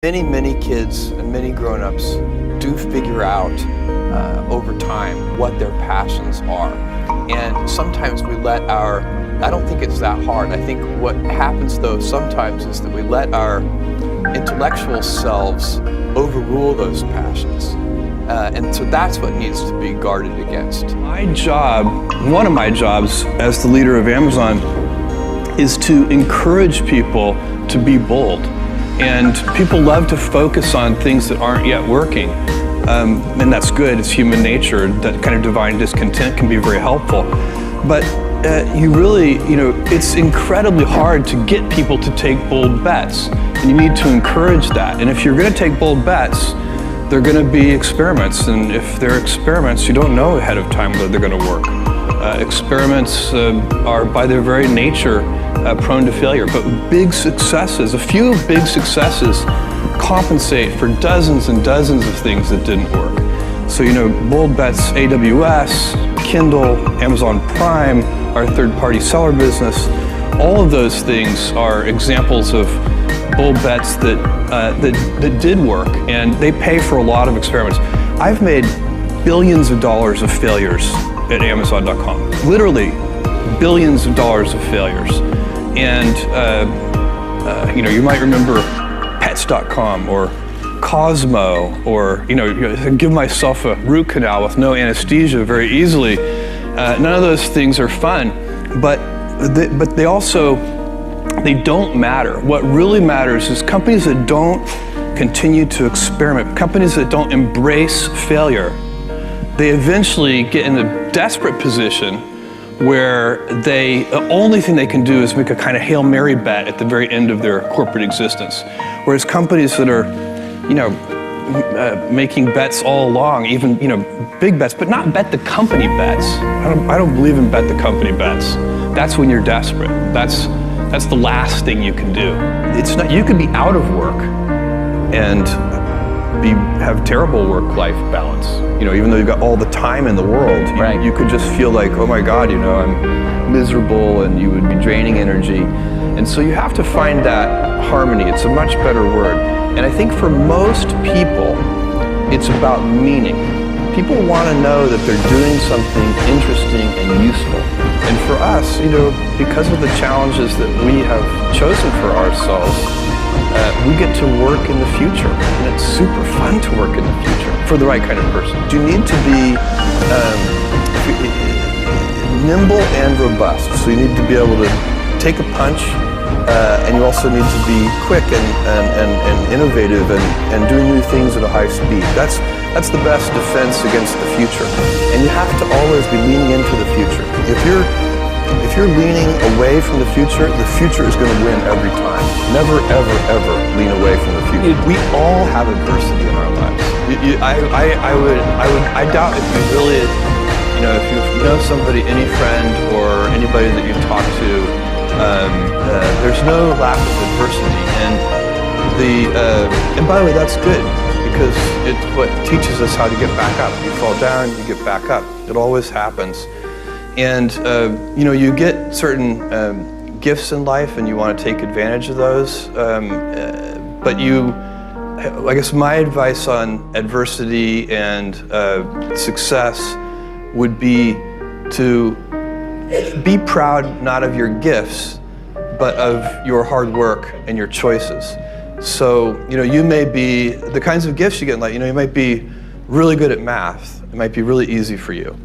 Many kids and many grown-ups do figure out over time what their passions are. And sometimes we let I don't think it's that hard. I think what happens though sometimes is that we let our intellectual selves overrule those passions. And so that's what needs to be guarded against. One of my jobs as the leader of Amazon is to encourage people to be bold. And people love to focus on things that aren't yet working. And that's good, it's human nature. That kind of divine discontent can be very helpful. But it's incredibly hard to get people to take bold bets. And you need to encourage that. And if you're gonna take bold bets, they're gonna be experiments. And if they're experiments, you don't know ahead of time whether they're gonna work. Experiments are by their very nature prone to failure, but a few big successes compensate for dozens and dozens of things that didn't work. So, bold bets, AWS, Kindle, Amazon Prime, our third-party seller business, all of those things are examples of bold bets that did work, and they pay for a lot of experiments. I've made billions of dollars of failures at Amazon.com, literally billions of dollars of failures. And you might remember Pets.com or Cosmo, or give myself a root canal with no anesthesia very easily. None of those things are fun, but they don't matter. What really matters is companies that don't continue to experiment, companies that don't embrace failure. They eventually get in a desperate position where the only thing they can do is make a kind of Hail Mary bet at the very end of their corporate existence. Whereas companies that are, making bets all along, even, big bets, but not bet the company bets. I don't believe in bet the company bets. That's when you're desperate. That's the last thing you can do. You could be out of work and have terrible work-life balance. Even though you've got all the time in the world, Right. You could just feel like, oh my God, I'm miserable, and you would be draining energy. And so you have to find that harmony. It's a much better word. And I think for most people, it's about meaning. People want to know that they're doing something interesting and useful. And for us, because of the challenges that we have chosen for ourselves, we get to work in the future, and it's super fun to work in the future for the right kind of person. You need to be nimble and robust, so you need to be able to take a punch, and you also need to be quick and innovative and doing new things at a high speed. That's the best defense against the future, and you have to always be leaning into the future. If you're leaning away from the future is going to win every time. Never, ever lean away from the future. We all have adversity in our lives. I doubt if you really, if you know somebody, any friend or anybody that you've talked to, there's no lack of adversity. And by the way, that's good, because it's what teaches us how to get back up. You fall down, you get back up. It always happens. And you get certain gifts in life, and you want to take advantage of those. But I guess my advice on adversity and success would be to be proud not of your gifts, but of your hard work and your choices. So you may be the kinds of gifts you get in life. You might be really good at math. It might be really easy for you.